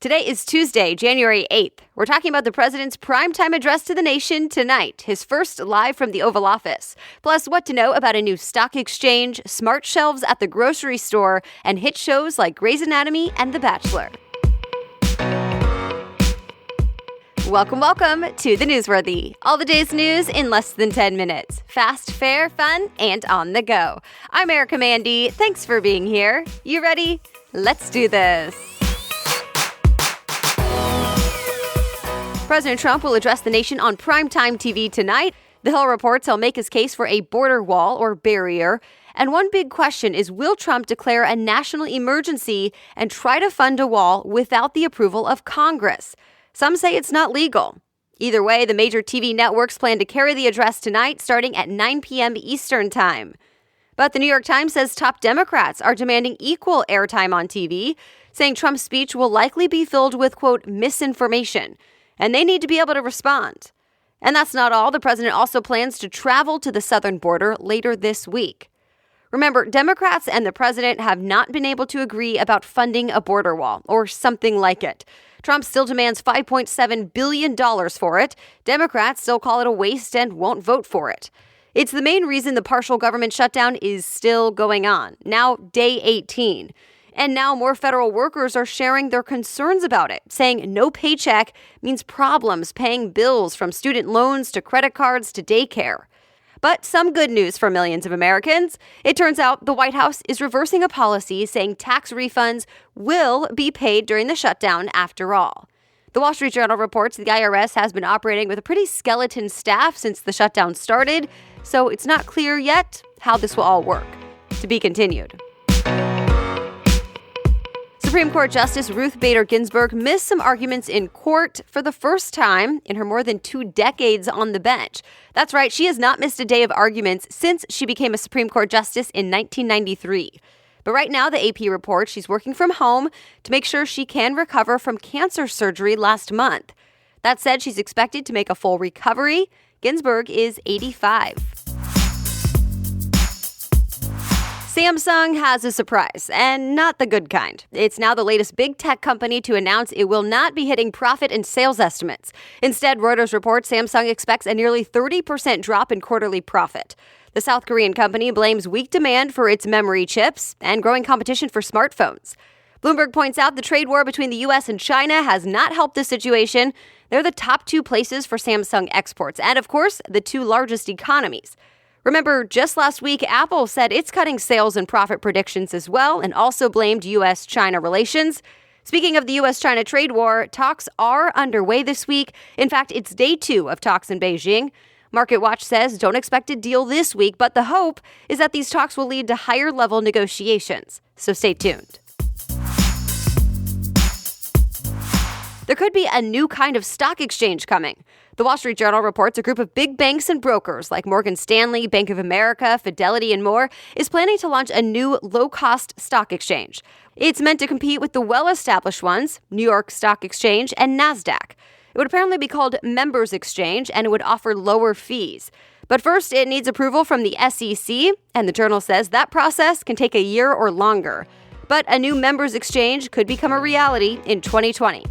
Today is Tuesday, January 8th. We're talking about the president's primetime address to the nation tonight, his first live from the Oval Office. Plus, what to know about a new stock exchange, smart shelves at the grocery store, and hit shows like Grey's Anatomy and The Bachelor. Welcome to the Newsworthy. All the day's news in less than 10 minutes. Fast, fair, fun, and on the go. I'm Erica Mandy. Thanks for being here. You ready? Let's do this. President Trump will address the nation on primetime TV tonight. The Hill reports he'll make his case for a border wall or barrier. And one big question is, will Trump declare a national emergency and try to fund a wall without the approval of Congress? Some say it's not legal. Either way, the major TV networks plan to carry the address tonight starting at 9 p.m. Eastern Time. But the New York Times says top Democrats are demanding equal airtime on TV, saying Trump's speech will likely be filled with, quote, misinformation, and they need to be able to respond. And that's not all. The president also plans to travel to the southern border later this week. Remember, Democrats and the president have not been able to agree about funding a border wall or something like it. Trump still demands $5.7 billion for it. Democrats still call it a waste and won't vote for it. It's the main reason the partial government shutdown is still going on, now day 18. And now more federal workers are sharing their concerns about it, saying no paycheck means problems paying bills from student loans to credit cards to daycare. But some good news for millions of Americans. It turns out the White House is reversing a policy saying tax refunds will be paid during the shutdown after all. The Wall Street Journal reports the IRS has been operating with a pretty skeleton staff since the shutdown started, so it's not clear yet how this will all work. To be continued. Supreme Court Justice Ruth Bader Ginsburg missed some arguments in court for the first time in her more than 2 decades on the bench. That's right, she has not missed a day of arguments since she became a Supreme Court Justice in 1993. But right now, the AP reports she's working from home to make sure she can recover from cancer surgery last month. That said, she's expected to make a full recovery. Ginsburg is 85. Samsung has a surprise, and not the good kind. It's now the latest big tech company to announce it will not be hitting profit and sales estimates. Instead, Reuters reports Samsung expects a nearly 30% drop in quarterly profit. The South Korean company blames weak demand for its memory chips and growing competition for smartphones. Bloomberg points out the trade war between the U.S. and China has not helped the situation. They're the top 2 places for Samsung exports, and of course, the 2 largest economies. Remember, just last week, Apple said it's cutting sales and profit predictions as well and also blamed U.S.-China relations. Speaking of the U.S.-China trade war, talks are underway this week. In fact, it's day 2 of talks in Beijing. MarketWatch says don't expect a deal this week, but the hope is that these talks will lead to higher-level negotiations. So stay tuned. There could be a new kind of stock exchange coming. The Wall Street Journal reports a group of big banks and brokers like Morgan Stanley, Bank of America, Fidelity, and more is planning to launch a new low-cost stock exchange. It's meant to compete with the well-established ones, New York Stock Exchange and NASDAQ. It would apparently be called Members Exchange, and it would offer lower fees. But first, it needs approval from the SEC, and the Journal says that process can take a year or longer. But a new Members Exchange could become a reality in 2020.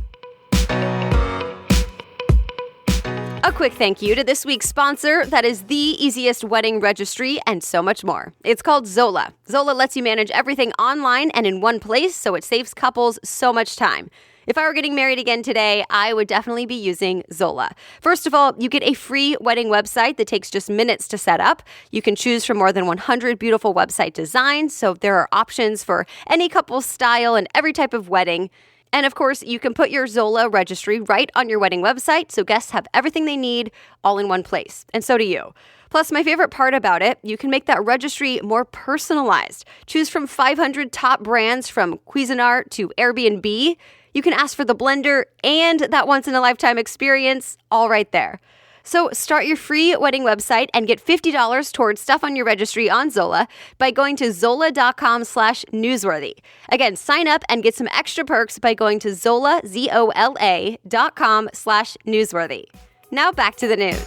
A quick thank you to this week's sponsor, that is the easiest wedding registry and so much more. It's called Zola. Zola lets you manage everything online and in one place, so it saves couples so much time. If I were getting married again today, I would definitely be using Zola. First of all, you get a free wedding website that takes just minutes to set up. You can choose from more than 100 beautiful website designs, so there are options for any couple's style and every type of wedding. And of course, you can put your Zola registry right on your wedding website, so guests have everything they need all in one place. And so do you. Plus, my favorite part about it, you can make that registry more personalized. Choose from 500 top brands from Cuisinart to Airbnb. You can ask for the blender and that once-in-a-lifetime experience all right there. So start your free wedding website and get $50 towards stuff on your registry on Zola by going to zola.com/newsworthy. Again, sign up and get some extra perks by going to zola.com/newsworthy. Now back to the news.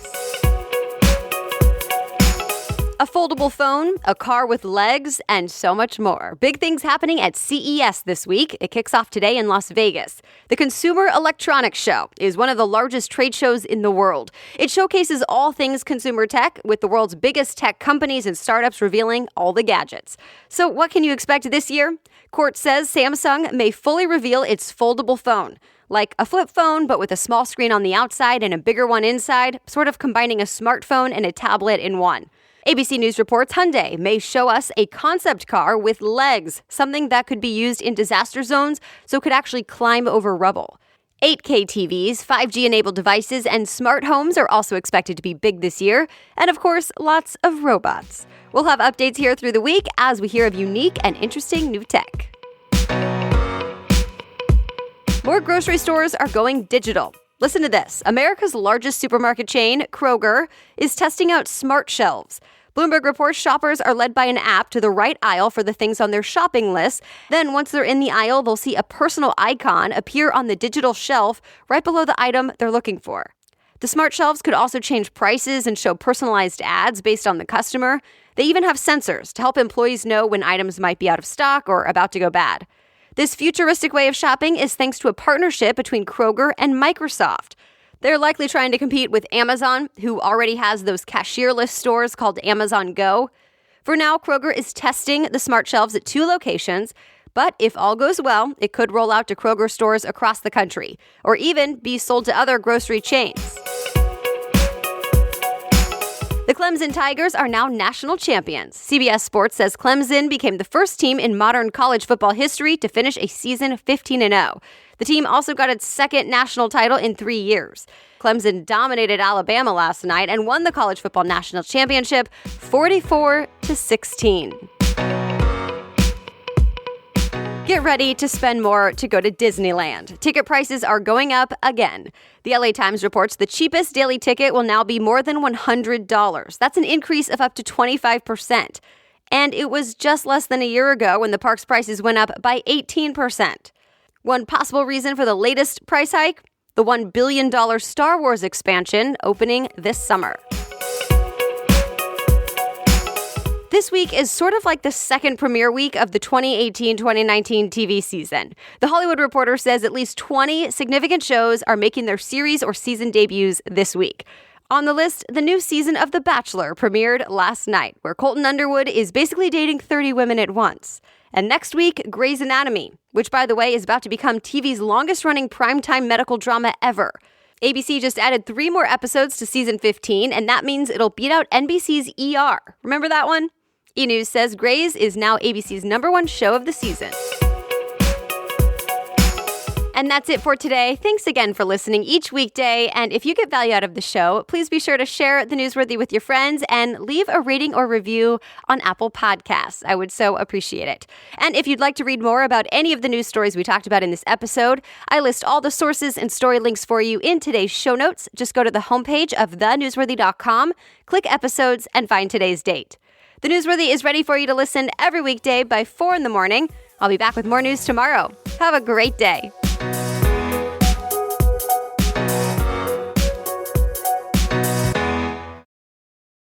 A foldable phone, a car with legs, and so much more. Big things happening at CES this week. It kicks off today in Las Vegas. The Consumer Electronics Show is one of the largest trade shows in the world. It showcases all things consumer tech, with the world's biggest tech companies and startups revealing all the gadgets. So what can you expect this year? Quartz says Samsung may fully reveal its foldable phone. Like a flip phone, but with a small screen on the outside and a bigger one inside, sort of combining a smartphone and a tablet in one. ABC News reports Hyundai may show us a concept car with legs, something that could be used in disaster zones so it could actually climb over rubble. 8K TVs, 5G-enabled devices, and smart homes are also expected to be big this year. And of course, lots of robots. We'll have updates here through the week as we hear of unique and interesting new tech. More grocery stores are going digital. Listen to this. America's largest supermarket chain, Kroger, is testing out smart shelves. Bloomberg reports shoppers are led by an app to the right aisle for the things on their shopping list. Then once they're in the aisle, they'll see a personal icon appear on the digital shelf right below the item they're looking for. The smart shelves could also change prices and show personalized ads based on the customer. They even have sensors to help employees know when items might be out of stock or about to go bad. This futuristic way of shopping is thanks to a partnership between Kroger and Microsoft. They're likely trying to compete with Amazon, who already has those cashierless stores called Amazon Go. For now, Kroger is testing the smart shelves at 2 locations, but if all goes well, it could roll out to Kroger stores across the country, or even be sold to other grocery chains. The Clemson Tigers are now national champions. CBS Sports says Clemson became the first team in modern college football history to finish a season 15-0. The team also got its second national title in 3 years. Clemson dominated Alabama last night and won the college football national championship 44-16. Get ready to spend more to go to Disneyland. Ticket prices are going up again. The LA Times reports the cheapest daily ticket will now be more than $100. That's an increase of up to 25%. And it was just less than a year ago when the park's prices went up by 18%. One possible reason for the latest price hike? The $1 billion Star Wars expansion opening this summer. This week is sort of like the second premiere week of the 2018-2019 TV season. The Hollywood Reporter says at least 20 significant shows are making their series or season debuts this week. On the list, the new season of The Bachelor premiered last night, where Colton Underwood is basically dating 30 women at once. And next week, Grey's Anatomy, which, by the way, is about to become TV's longest-running primetime medical drama ever. ABC just added 3 more episodes to season 15, and that means it'll beat out NBC's ER. Remember that one? E! News says Grey's is now ABC's #1 show of the season. And that's it for today. Thanks again for listening each weekday. And if you get value out of the show, please be sure to share the Newsworthy with your friends and leave a rating or review on Apple Podcasts. I would so appreciate it. And if you'd like to read more about any of the news stories we talked about in this episode, I list all the sources and story links for you in today's show notes. Just go to the homepage of thenewsworthy.com, click episodes, and find today's date. The Newsworthy is ready for you to listen every weekday by 4 in the morning. I'll be back with more news tomorrow. Have a great day.